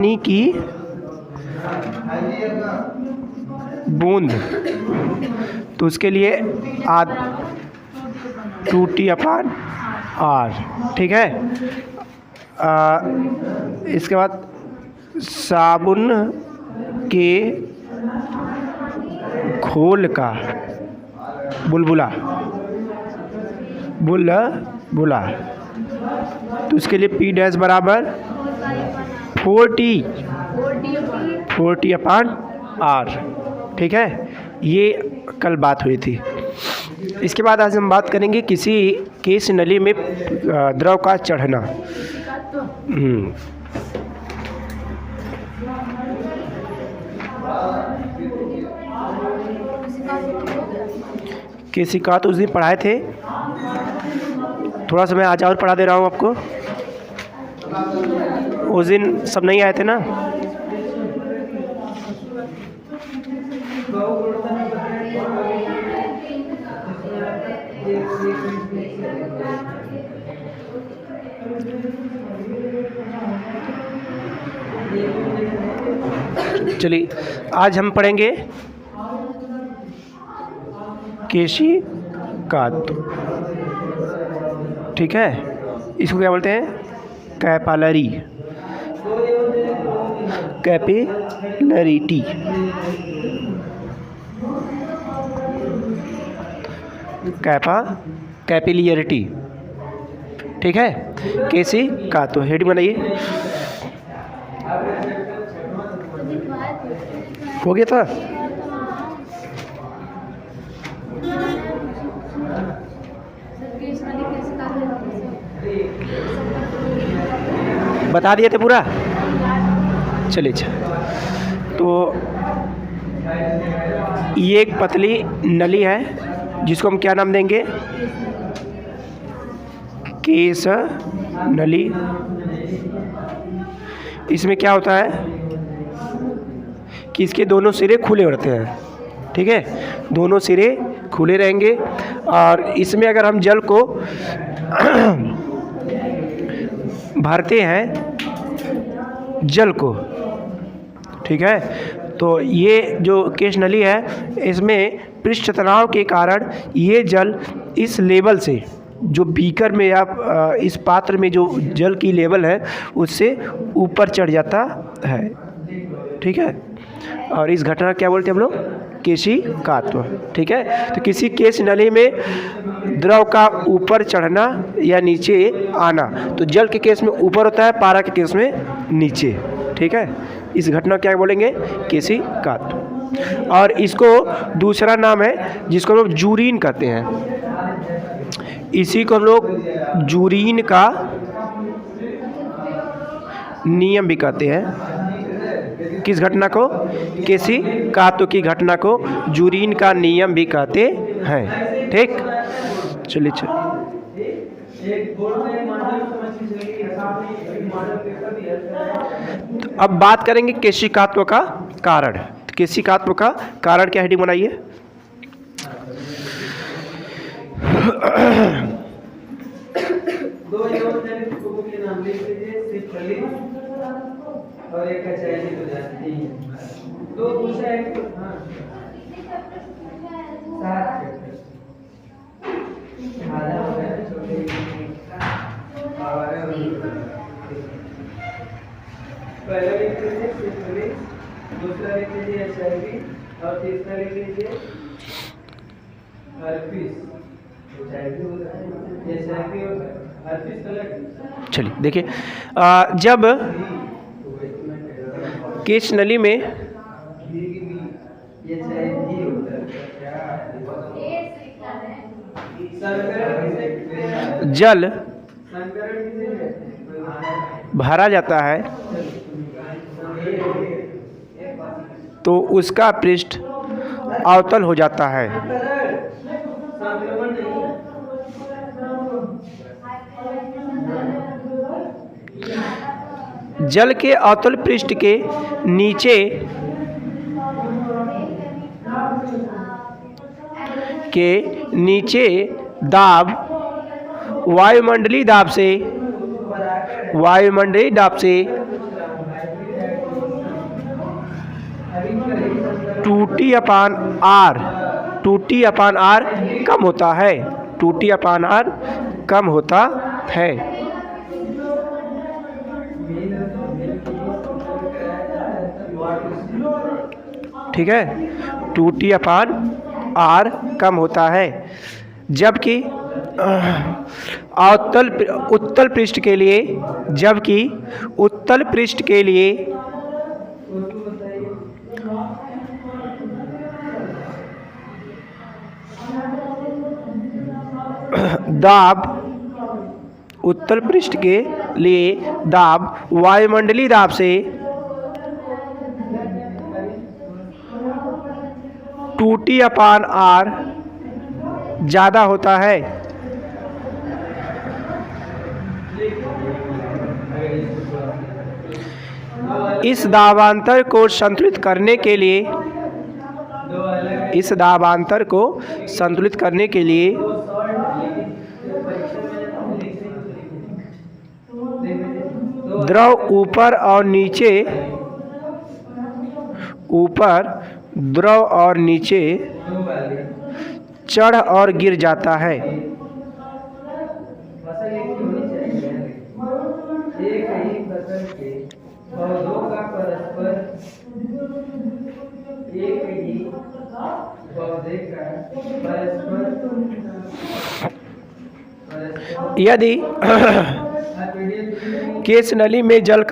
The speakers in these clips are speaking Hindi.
पानी की बूंद, तो उसके लिए आध 2T/R, ठीक है। इसके बाद साबुन के खोल का बुलबुला, तो उसके लिए P' बराबर 4T/R, ठीक है। ये कल बात हुई थी। इसके बाद आज हम बात करेंगे किसी केश नली में द्रव का चढ़ना। केशिका तो उस दिन पढ़ाए थे, थोड़ा सा मैं आज और पढ़ा दे रहा हूँ आपको। उस दिन सब नहीं आए थे ना। चलिए आज हम पढ़ेंगे केशिका, ठीक है। इसको क्या बोलते हैं? कैपिलरी कैपिलियरिटी, ठीक है। केशिका, तो हेडिंग बनाइए। हो गया था। बता दिए थे पूरा। चलिए तो ये एक पतली नली है जिसको हम क्या नाम देंगे? केश नली। इसमें क्या होता है कि इसके दोनों सिरे खुले होते हैं, ठीक है। दोनों सिरे खुले रहेंगे और इसमें अगर हम जल को भरते हैं, जल को, ठीक है, तो ये जो केश नली है इसमें पृष्ठ तनाव के कारण ये जल इस लेवल से, जो बीकर में या इस पात्र में जो जल की लेवल है उससे ऊपर चढ़ जाता है, ठीक है। और इस घटना क्या बोलते हैं हम लोग? केशिकात्व, ठीक है। तो किसी केश नली में द्रव का ऊपर चढ़ना या नीचे आना, तो जल के केस में ऊपर होता है, पारा के केस में नीचे, ठीक है। इस घटना क्या बोलेंगे? केशिकात्व। और इसको दूसरा नाम है जिसको हम लोग जूरीन कहते हैं। इसी को हम लोग जूरीन का नियम भी कहते हैं। किस घटना को? केशिकात्व की घटना को जूरीन का नियम भी कहते हैं, ठीक। चलिए तो अब बात करेंगे केशिकात्व का कारण। तो केशिकात्व का कारण क्या? हेडिंग बनाइए। और एक का चयनित हो जाती है। दो पूछा है। हाँ, 7 आधा हो गया छोटे पहला लिख लीजिए सिफिलिस, दूसरा लिख लीजिए HIV और तीसरा लिख लीजिए हर्पिस। चलिए देखिए, जब केश नली में जल भरा जाता है तो उसका पृष्ठ अवतल हो जाता है। जल के अवतल पृष्ठ के नीचे दाब वायुमंडलीय दाब से 2t/r कम होता है, 2t/r कम होता है। ठीक है, 2t/r कम होता है, जबकि उत्तल पृष्ठ के लिए दाब वायुमंडलीय दाब से 2t/r ज़्यादा होता है। इस दाबांतर को संतुलित करने के लिए द्रव ऊपर और नीचे चढ़ और गिर जाता है। यदि केश नली में जल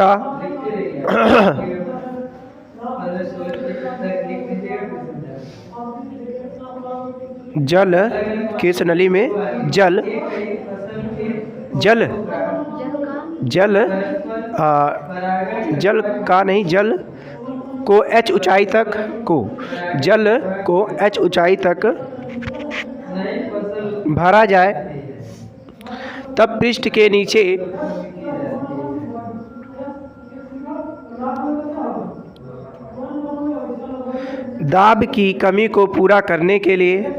को h ऊंचाई तक भरा जाए, तब पृष्ठ के नीचे दाब की कमी को पूरा करने के लिए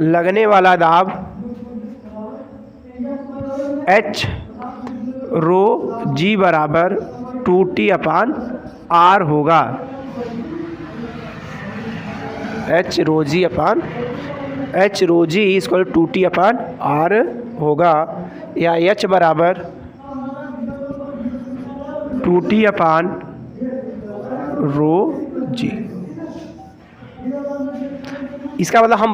लगने वाला दाब h ρg बराबर 2t/r होगा। h ρg इक्वल 2t/r होगा, या h बराबर 2t/ρg। इसका मतलब हम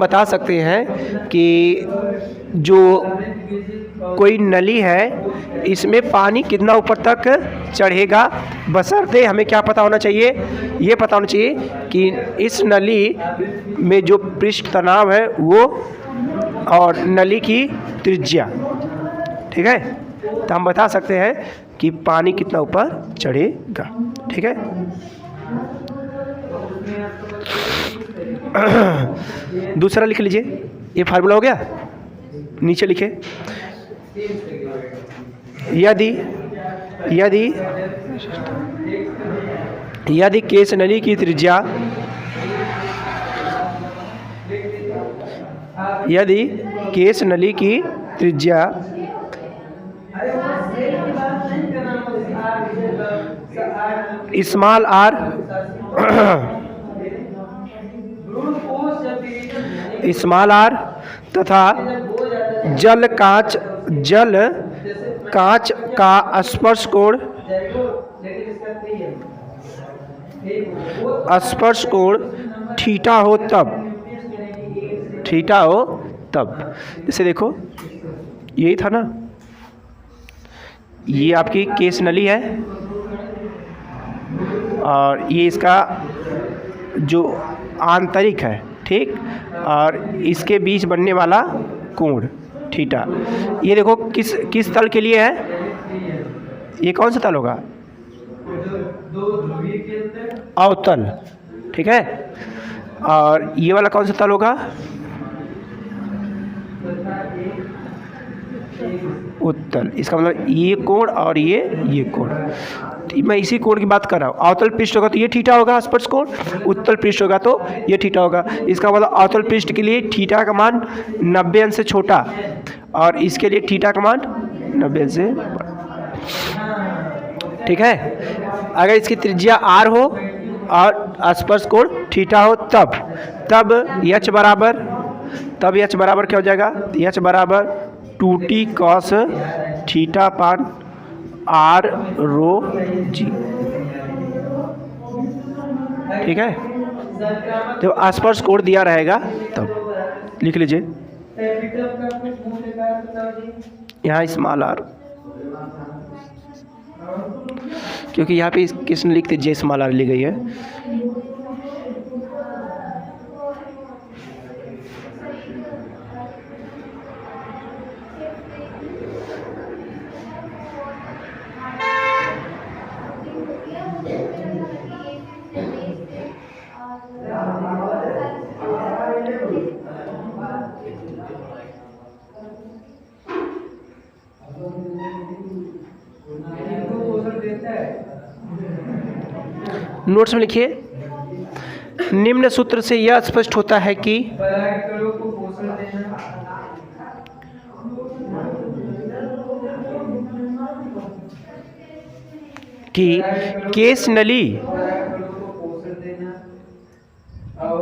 बता सकते हैं कि जो कोई नली है इसमें पानी कितना ऊपर तक चढ़ेगा, बशर्ते हमें क्या पता होना चाहिए, ये पता होना चाहिए कि इस नली में जो पृष्ठ तनाव है वो और नली की त्रिज्या। ठीक है, तो हम बता सकते हैं कि पानी कितना ऊपर चढ़ेगा। ठीक है, दूसरा लिख लीजिए, ये फार्मूला हो गया, नीचे लिखे यदि केश नली की त्रिज्या स्मॉल r तथा जल कांच का स्पर्श कोण थीटा हो तब जैसे देखो यही था ना, ये आपकी केश नली है और ये इसका जो आंतरिक है, ठीक, और इसके बीच बनने वाला कोण थीटा। ये देखो किस तल के लिए है, ये कौन सा तल होगा, अवतल। ठीक है, और ये वाला कौन सा तल होगा, उत्तल। इसका मतलब ये कोण और ये कोण। मैं इसी कोण की बात कर रहा हूँ। अवतल पृष्ठ होगा तो ये थीटा होगा स्पर्श कोण, उत्तल पृष्ठ होगा तो ये थीटा होगा। इसका मतलब अवतल पृष्ठ के लिए थीटा का मान 90 अंश से छोटा और इसके लिए थीटा का मान 90 अंश से बड़ा। ठीक है। अगर इसकी त्रिज्या r हो और स्पर्श कोण थीटा हो तब h बराबर क्या हो जाएगा, h बराबर 2t cos थीटा पान r रो g। ठीक है। जब स्पर्श कोण दिया रहेगा तब लिख लीजिए यहाँ स्मॉल r, क्योंकि यहाँ पे किसने लिखते जे स्मॉल r ली गई है। नोट्स में लिखिए, निम्न सूत्र से यह स्पष्ट होता है कि परागकणों को पोषण देना, केश नली परागकणों को पोषण देना और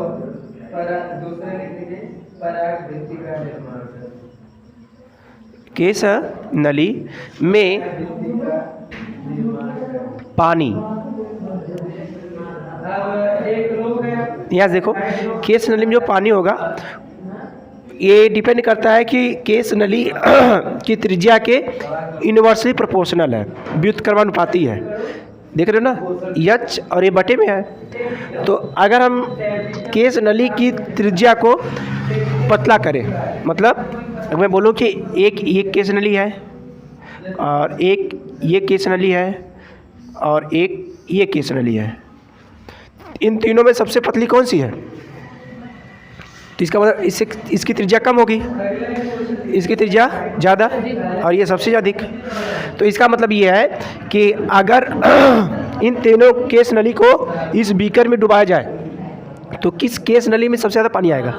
दूसरा लिखिए परागभित्ति का निर्माण करना। केश नली में पानी, यहाँ देखो केश नली में जो पानी होगा ये डिपेंड करता है कि केश नली की त्रिज्या के इनवर्सली प्रोपोर्शनल है, व्युत्क्रमानुपाती है। देख रहे हो ना, यच और ये बटे में है। तो अगर हम केश नली की त्रिज्या को पतला करें, मतलब अगर मैं बोलूँ कि एक ये केश नली है और एक ये केश नली है और एक ये केश नली है, इन तीनों में सबसे पतली कौन सी है, तो इसका मतलब इससे इसकी त्रिज्या कम होगी, इसकी त्रिज्या ज़्यादा और ये सबसे अधिक। तो इसका मतलब ये है कि अगर इन तीनों केश नली को इस बीकर में डुबाया जाए तो किस केश नली में सबसे ज़्यादा पानी आएगा,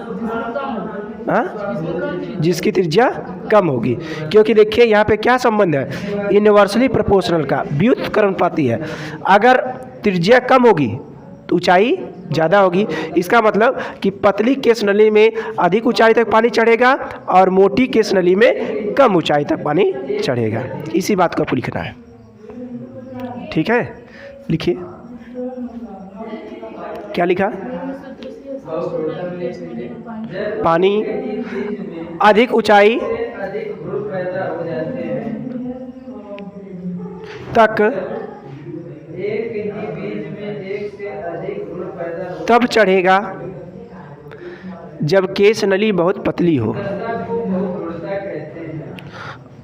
हाँ, जिसकी त्रिज्या कम होगी। क्योंकि देखिए यहाँ पे क्या संबंध है, इनवर्सली प्रोपोर्शनल का, व्युत्क्रमानुपाती है। अगर त्रिज्या कम होगी तो ऊंचाई ज़्यादा होगी। इसका मतलब कि पतली केश नली में अधिक ऊंचाई तक पानी चढ़ेगा और मोटी केश नली में कम ऊंचाई तक पानी चढ़ेगा। इसी बात को आपको लिखना है। ठीक है, लिखिए क्या लिखा, पानी अधिक ऊंचाई तक तब चढ़ेगा जब केश नली बहुत पतली हो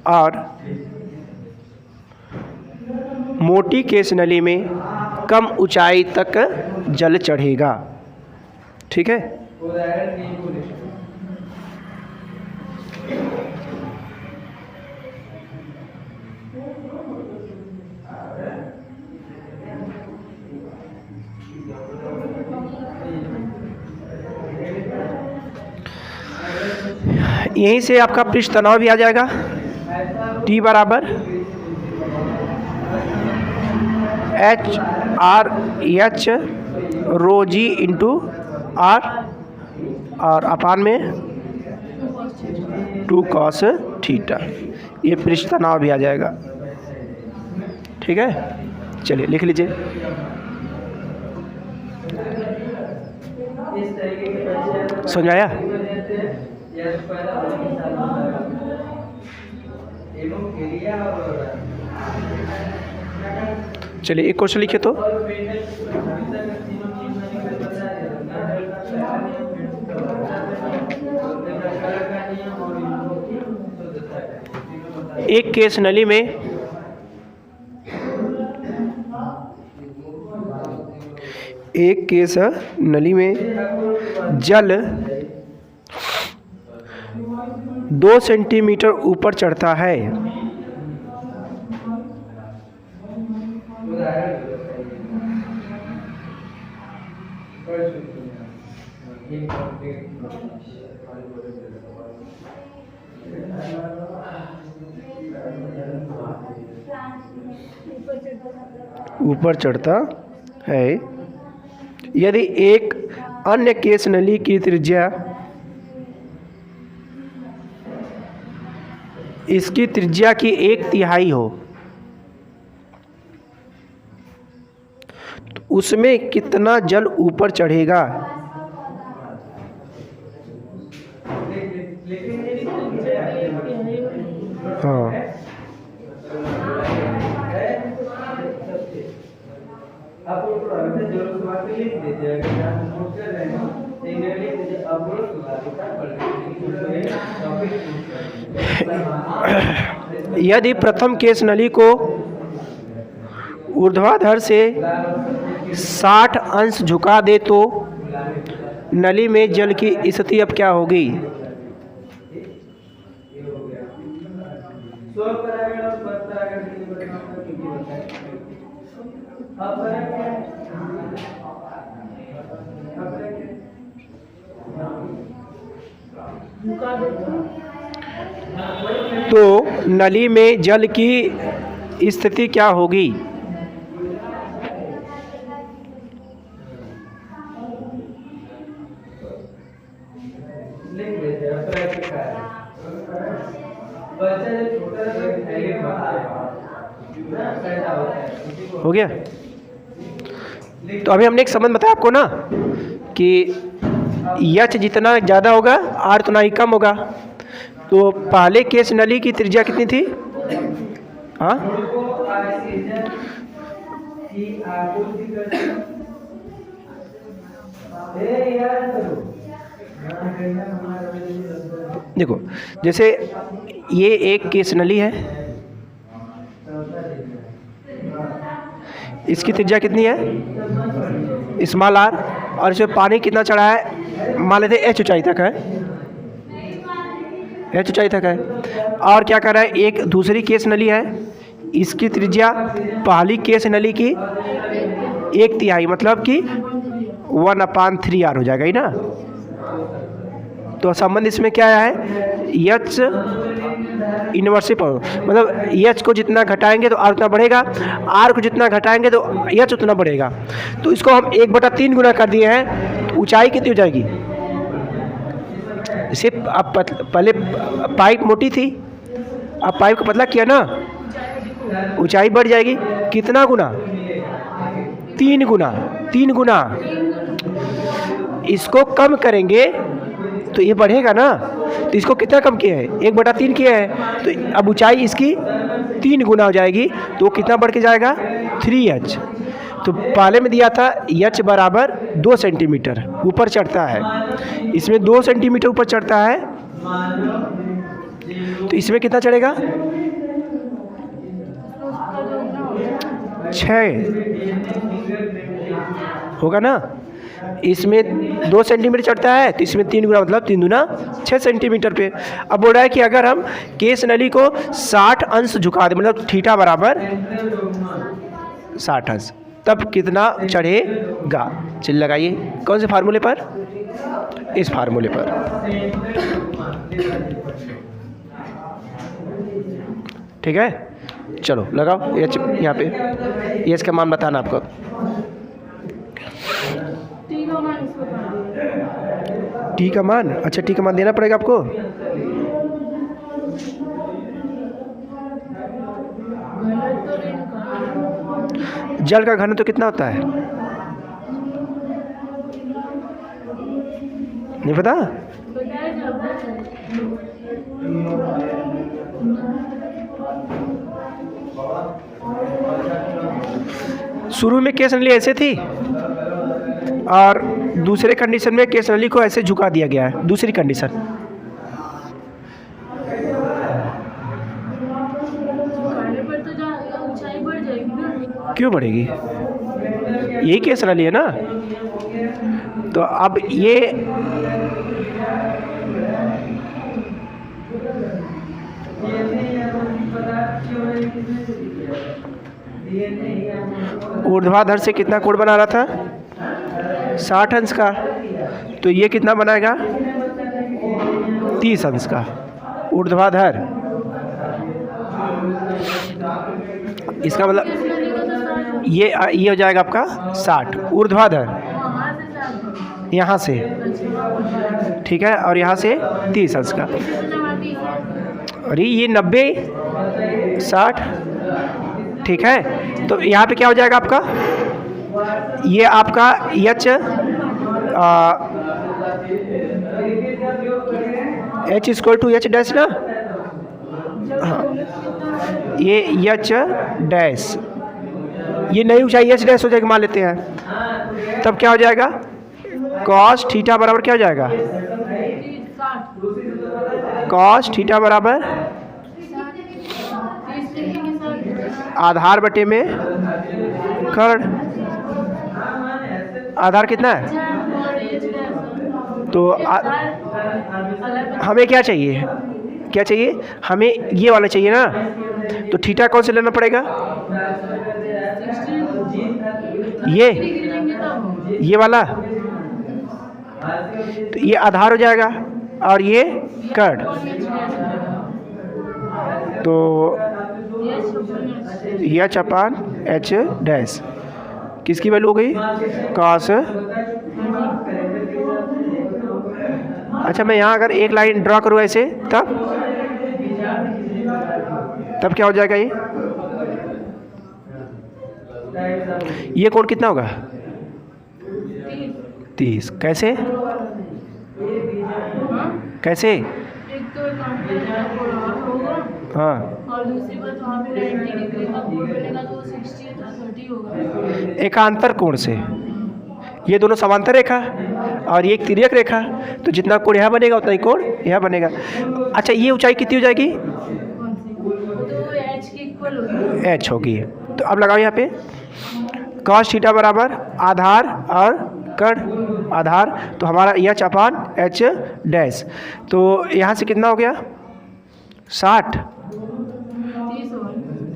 और मोटी केश नली में कम ऊंचाई तक जल चढ़ेगा। ठीक है, यहीं से आपका पृष्ठ तनाव भी आ जाएगा। T बराबर H R H rho g into R और अपान में 2 cos थीटा, ये पृष्ठ तनाव भी आ जाएगा। ठीक है, चलिए लिख लीजिए। समझ आया? चलिए एक क्वेश्चन लिखे तो, एक केश नली में जल 2 सेंटीमीटर ऊपर चढ़ता है ऊपर चढ़ता है। यदि एक अन्य केस नली की त्रिज्या इसकी त्रिज्या की 1/3 हो तो उसमें कितना जल ऊपर चढ़ेगा? हाँ, यदि प्रथम केस नली को ऊर्ध्वाधर से 60 अंश झुका दे तो नली में जल की स्थिति अब क्या होगी? तो नली में जल की स्थिति क्या होगी? हो गया? तो अभी हमने एक संबंध बताया आपको ना कि एच जितना ज़्यादा होगा आर उतना ही कम होगा। तो पहले केस नली की त्रिज्या कितनी थी? हाँ, देखो जैसे ये एक केस नली है, इसकी त्रिज्या कितनी है? स्मॉल आर, और इसमें पानी कितना चढ़ा है? मान लेते एच ऊंचाई तक है, एच ऊंचाई तक है। और क्या कर रहा है? एक दूसरी केस नली है, इसकी त्रिज्या पहली केस नली की 1/3 मतलब कि 1/3 आर हो जाएगा ही ना। तो संबंध इसमें क्या है? एच इनवर्स मतलब एच को जितना घटाएंगे तो आर उतना बढ़ेगा, आर को जितना घटाएंगे तो एच उतना बढ़ेगा। तो इसको हम 1/3 गुना कर दिए हैं, तो ऊंचाई कितनी हो जाएगी? जैसे अब पहले पाइप मोटी थी, अब पाइप को पतला किया ना, ऊंचाई बढ़ जाएगी। कितना गुना? 3 गुना। 3 गुना। इसको कम करेंगे तो ये बढ़ेगा ना। तो इसको कितना कम किया है? 1/3 किया है, तो अब ऊंचाई इसकी 3 गुना हो जाएगी। तो कितना बढ़ के जाएगा? 3h। तो पहले में दिया था h बराबर 2 सेंटीमीटर ऊपर चढ़ता है, इसमें 2 सेंटीमीटर ऊपर चढ़ता है, तो इसमें कितना चढ़ेगा? 6 होगा ना। इसमें 2 सेंटीमीटर चढ़ता है, तो इसमें 3 गुना मतलब 3 दूना 6 सेंटीमीटर पे। अब बोल रहा है कि अगर हम केस नली को 60 अंश झुका दें, मतलब थीटा बराबर 60 अंश, तब कितना चढ़ेगा? चल लगाइए, कौन से फार्मूले पर? इस फार्मूले पर। ठीक है, चलो लगाओ एच यहाँ पे। एच का मान बताना आपको। टी का मान? अच्छा, टी का मान देना पड़ेगा आपको। जल का घनत्व तो कितना होता है? नहीं पता? शुरू में केस नली ऐसे थी और दूसरे कंडीशन में केस नली को ऐसे झुका दिया गया है। दूसरी कंडीशन क्यों बढ़ेगी? यही केस नली है ना। तो अब ये ऊर्ध्वाधर से कितना कोण बना रहा था? 60 अंश का। तो ये कितना बनाएगा 30 अंश का ऊर्ध्वाधर। इसका मतलब ये हो जाएगा आपका 60 ऊर्ध्वाधर यहाँ से, ठीक है, और यहाँ से 30 अंश का। और ये 90 60, ठीक है। तो यहाँ पे क्या हो जाएगा आपका, ये आपका H equal to H dash ना, हाँ, ये H डैश, ये नई ऊंचाई H डैश हो जाएगी, मान लेते हैं। तब क्या हो जाएगा कॉस थीटा बराबर क्या हो जाएगा, कॉस थीटा बराबर आधार बटे में कर्ण। आधार कितना है, तो हमें क्या चाहिए, क्या चाहिए हमें, ये वाला चाहिए ना। तो थीटा कौन से लेना पड़ेगा, ये वाला। तो ये आधार हो जाएगा और ये कर्ण। तो H अपान H डैश किसकी वैल्यू हो गई, कॉस। अच्छा, मैं यहाँ अगर एक लाइन ड्रॉ करूँ ऐसे, तब क्या हो जाएगा, ये कोण कितना होगा 30। कैसे कैसे, हाँ, और दूसरी बात वहाँ पे 90 डिग्री का कोण बनेगा तो 60 या 30 होगा। एकांतर कोण से, ये दोनों समांतर रेखा और ये एक तिर्यक रेखा, तो जितना कोण यहाँ बनेगा उतना ही कोण यहाँ बनेगा। अच्छा, ये ऊंचाई कितनी हो जाएगी, तो H की इक्वल होगी, H होगी। तो अब लगाओ यहाँ पे cos थीटा बराबर आधार और कर्ण। आधार तो हमारा H अपान H डैश, तो यहाँ से कितना हो गया 60,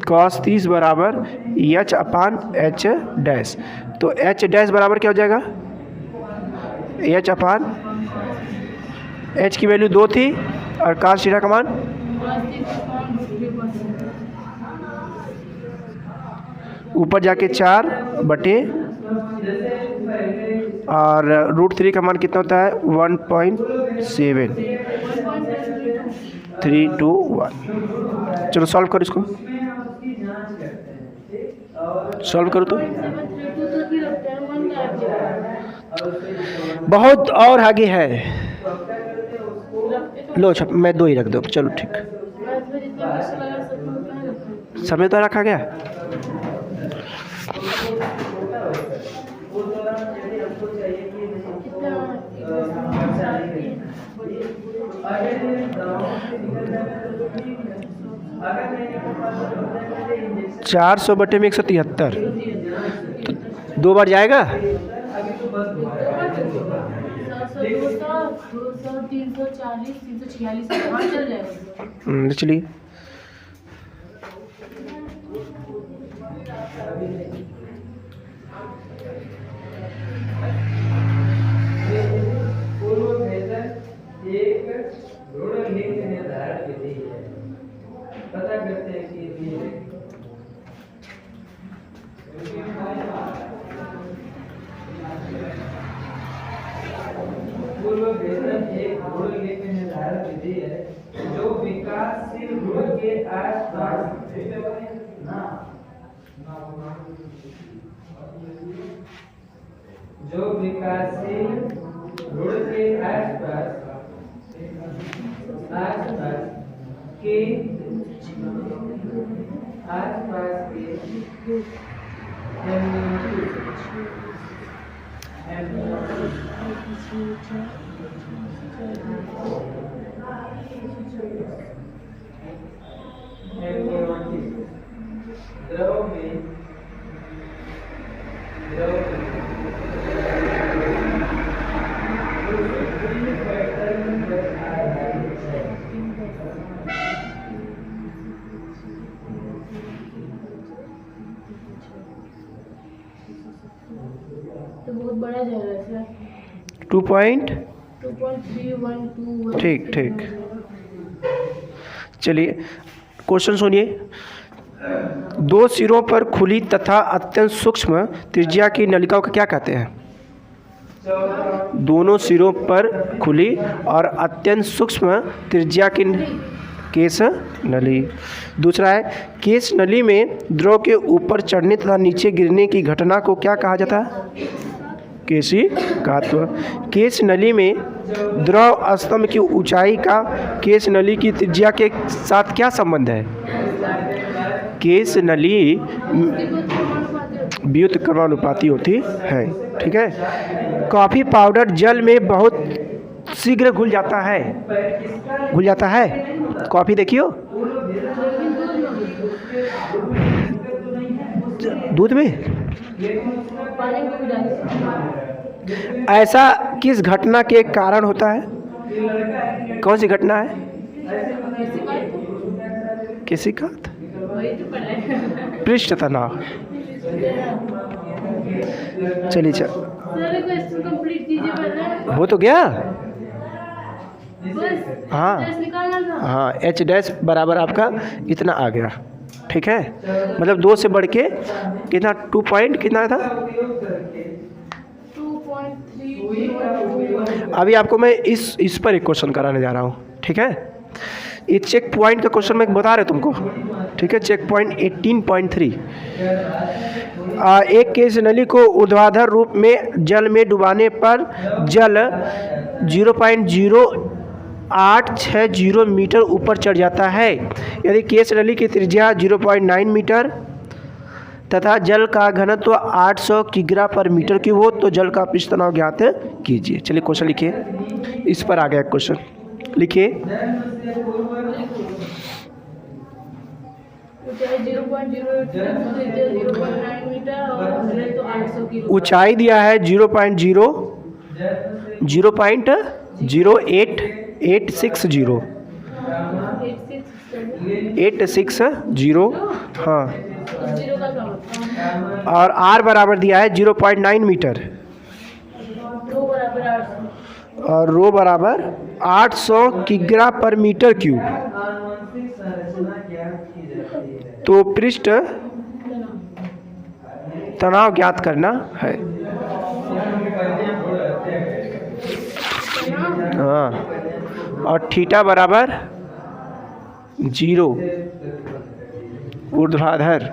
cos 30 बराबर H अपान H डैश। तो H डैश बराबर क्या हो जाएगा, H अपान H की वैल्यू 2 थी और cos थीटा का मान ऊपर जाके 4 बटे और √3 का मान कितना होता है 1.7321। चलो सॉल्व करो इसको, सॉल्व करो तो बहुत और आगे है। लो अच्छा, मैं 2 ही रख दो, चलो ठीक। समय तो रखा गया। चार 400 बटे में 173, तो 2 बार जाएगा। 200, 340, 346 चल जाएगा। चलिए एक ऋण लिंक निर्धारण विधि है, पता करते हैं कि पूर्व वेतन एक ऋण लिंक निर्धारण विधि है जो विकासशील ऋण के आसपास आसपास के द्रव में तो बहुत बड़ा जा रहा है सर। 2.3121। ठीक ठीक। चलिए क्वेश्चन सुनिए। दो सिरों पर खुली तथा अत्यंत सूक्ष्म त्रिज्या की नलिकाओं को क्या कहते हैं? दोनों सिरों पर खुली और अत्यंत सूक्ष्म त्रिज्या की केश नली। दूसरा है, केश नली में द्रव के ऊपर चढ़ने तथा नीचे गिरने की घटना को क्या कहा जाता है? केशिकात्व। केश नली में द्रव स्तंभ की ऊंचाई का केश नली की त्रिज्या के साथ क्या संबंध है? केश नली व्युत्क्रमानुपाती होती है। ठीक है। कॉफ़ी पाउडर जल में बहुत शीघ्र घुल जाता है। घुल जाता है कॉफ़ी, देखियो दूध में। ऐसा किस घटना के कारण होता है? कौन सी घटना है? किसी का पृष्ठ तनाव। चलिए सर क्वेश्चन कंप्लीट कीजिए पहले। हो तो गया। बस हाँ निकालना था। हाँ, एच डैश बराबर आपका इतना आ गया। ठीक है, मतलब 2 से बढ़ के कितना 2 पॉइंट कितना था? 2.3। अभी आपको मैं इस पर एक क्वेश्चन कराने जा रहा हूँ। ठीक है, ये चेक पॉइंट का क्वेश्चन मैं बता रहा तुमको। ठीक है, चेक पॉइंट 18.3। एक केश नली को ऊर्ध्वाधर रूप में जल में डुबाने पर जल 0.0860 मीटर ऊपर चढ़ जाता है। यदि केश नली की त्रिज्या 0.9 मीटर तथा जल का घनत्व 800 किग्रा पर मीटर क्यूब हो तो जल का पृष्ठ तनाव ज्ञात कीजिए। चलिए क्वेश्चन लिखिए। इस पर आ गया क्वेश्चन, लिखिए। ऊंचाई दिया है 0.860। हाँ, और आर बराबर दिया है 0.9 मीटर और रो बराबर 800 किग्रा पर मीटर क्यूब। तो पृष्ठ तनाव ज्ञात करना है। हाँ, और थीटा बराबर 0 ऊर्ध्वाधर।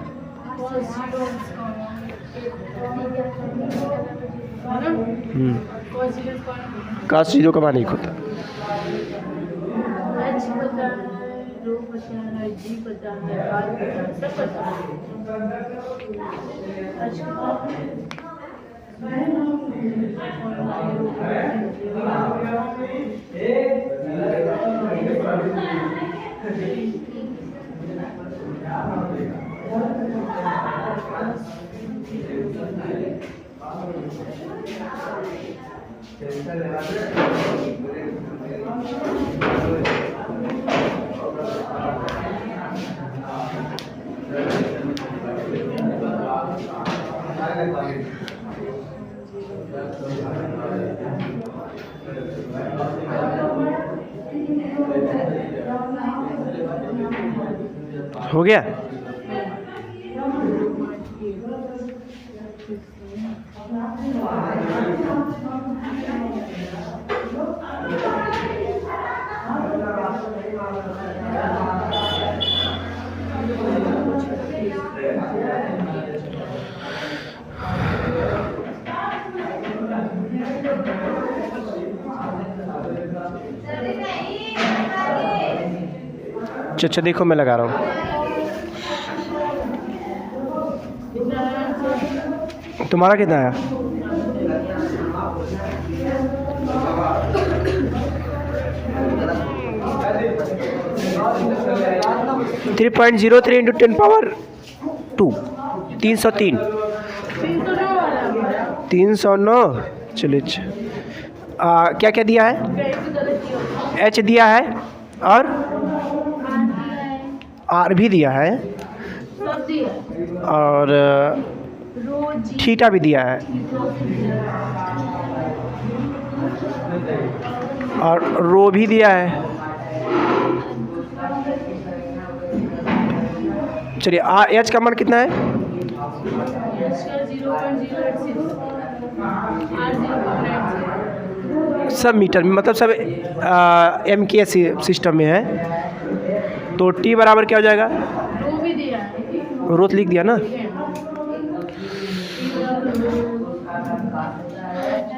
काश 0 का मान नहीं होता। हो गया। अच्छा देखो मैं लगा रहा हूँ। तुम्हारा कितना आया? Three 3.03 into 10 power 2 303 309। चलिए क्या क्या दिया है? एच दिया है और आर भी दिया है और थीटा भी दिया है। और रो भी दिया है। चलिए एच का मान कितना है? इसका 0.086 आर 0.96 सब मीटर में, मतलब सब एम के सिस्टम में है। तो टी बराबर क्या हो जाएगा? रो भी दिया है, रोत लिख दिया ना।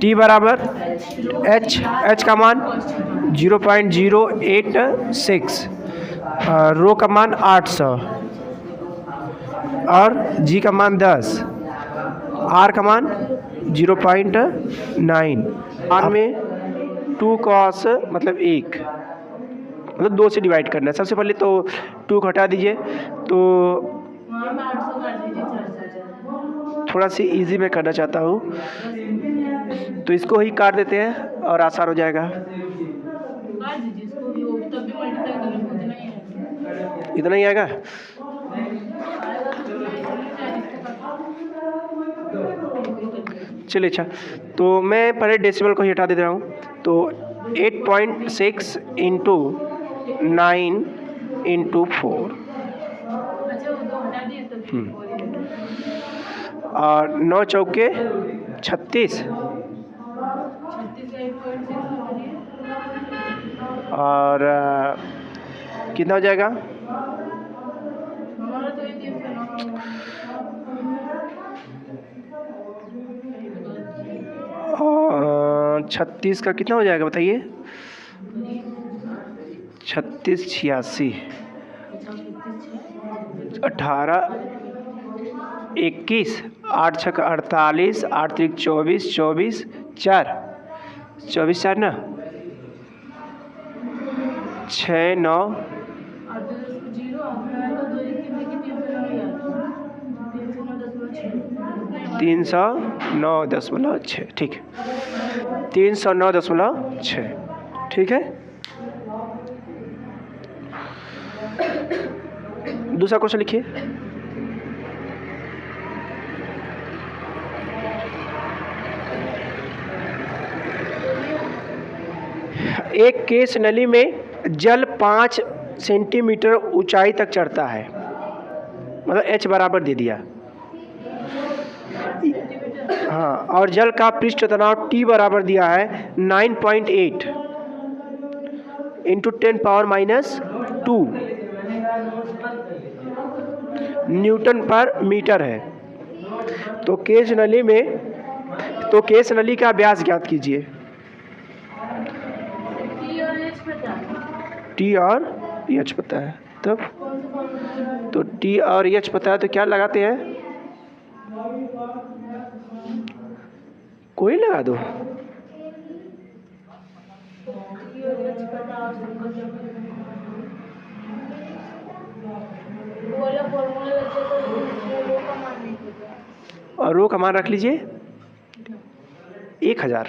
टी बराबर एच का मान 0.086, रो का मान 800 और जी का मान 10, आर का मान 0.9। आर में 2 cos मतलब 1, मतलब 2 से डिवाइड करना है। सबसे पहले तो 2 को हटा दीजिए, तो वहाँ पे 800 कर दीजिए, 400। थोड़ा सी इजी मैं करना चाहता हूँ, तो इसको ही काट देते हैं और आसान हो जाएगा। काट दीजिए इसको भी, वो तब भी मल्टीप्लाई करने को उतना ही है। इतना ही आएगा। आएगा तो फिर इसको काट। चलिए अच्छा, तो मैं पहले डेसिमल को ही हटा दे रहा हूँ। तो 8.6 इंटू 9 इंटू 4 अच्छा, वो दो हटा दिए तो फिर और 9 चौके 36 36 का 8.6 होगी। और कितना हो जाएगा? हमारा तो ये 36 का कितना हो जाएगा बताइए? 36 86 18 21 8 छक 48 8 त्रिक 24 24 4 24 4 ना 6 9 309.6, ठीक है, 309.6, ठीक है। दूसरा क्वेश्चन लिखिए। एक केस नली में जल 5 सेंटीमीटर ऊंचाई तक चढ़ता है, मतलब एच बराबर दे दिया। हाँ, और जल का पृष्ठ तनाव टी बराबर दिया है 9.8 इंटू 10⁻⁻2 न्यूटन पर मीटर है। तो केस नली का व्यास ज्ञात कीजिए। टी और एच पता है, तब तो टी और एच पता है, तो क्या लगाते हैं? कोई लगा दो। और रो का मान रख लीजिए 1000।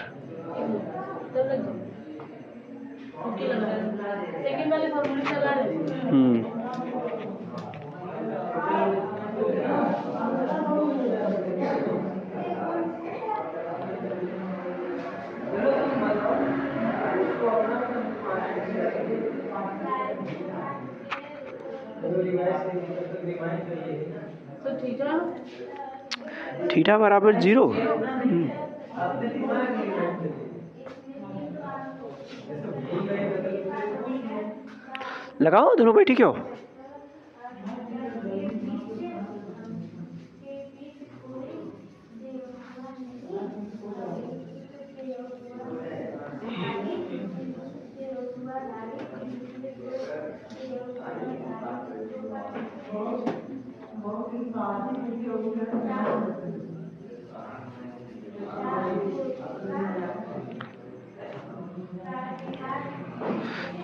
तो थीटा बराबर 0। लगाओ, दोनों बैठी क्यों?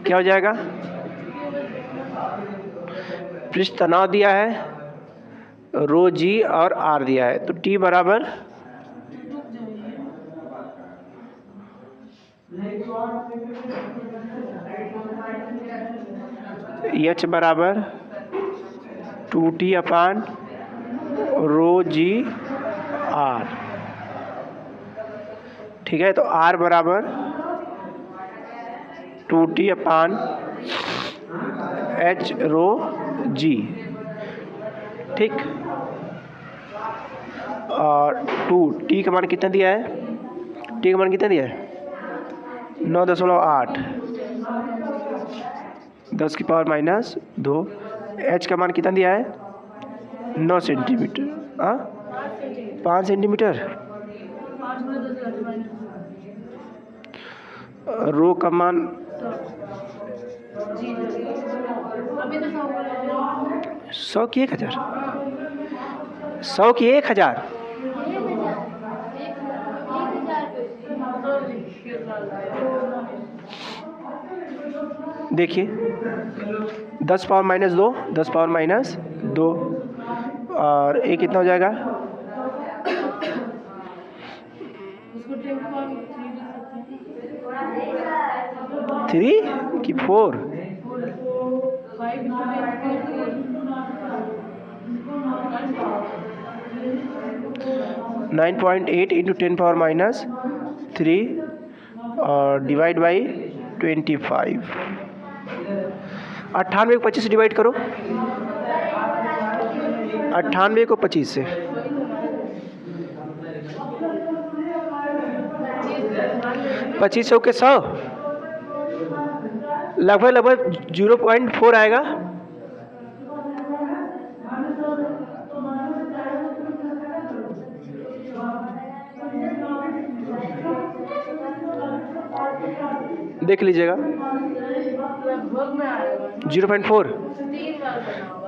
क्या हो जाएगा? पृष्ठ तनाव दिया है, रो जी और आर दिया है, तो टी बराबर एच बराबर 2t upon row ji are, ठीक है। तो आर बराबर 2t अपान h रो g, ठीक। और 2t का मान कितना दिया है, t का मान कितना दिया है 9.8, 10 की पावर माइनस 2। h का मान कितना दिया है 9 सेंटीमीटर, हाँ 5 सेंटीमीटर। 5 में 10 माइनस रो का मान जी अभी तो 100 की 1000, 100 की 1000। देखिए 10 पावर माइनस 2, 10 पावर माइनस 2, और ये कितना हो जाएगा, उसको 3 की 4, 9.8 इंटू 10 पावर माइनस 3 और डिवाइड बाई 25। 98 को 25 से डिवाइड करो, 98 को 25 से, 25 के 100, लगभग 0.4 आएगा। देख लीजिएगा 0.4,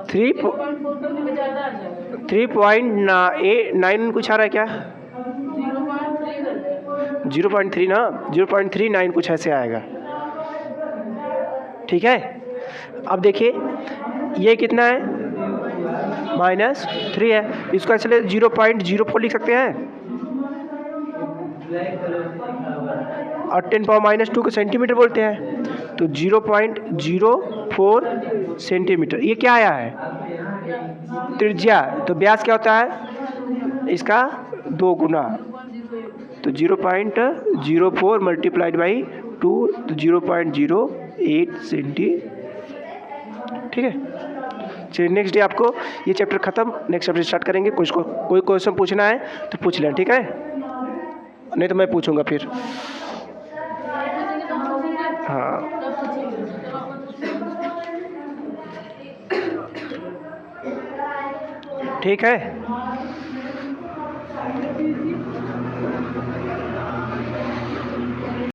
3.9 कुछ आ रहा है क्या, 0.3 ना, 0.39 कुछ ऐसे आएगा, ठीक है। अब देखिए ये कितना है -3 है, इसको ऐसे 0.04 लिख सकते हैं, और 10 पावर माइनस 2 को सेंटीमीटर बोलते हैं, तो 0.04 सेंटीमीटर। ये क्या आया है त्रिज्या, तो व्यास क्या होता है इसका 2 गुना, तो 0.04 मल्टीप्लाइड बाई 2, तो 0.08 सेंटी, ठीक है। चलिए नेक्स्ट डे आपको ये चैप्टर ख़त्म, नेक्स्ट चैप्टर स्टार्ट करेंगे। कोई क्वेश्चन पूछना है तो पूछ लें, ठीक है, नहीं तो मैं पूछूंगा फिर। हाँ ठीक है।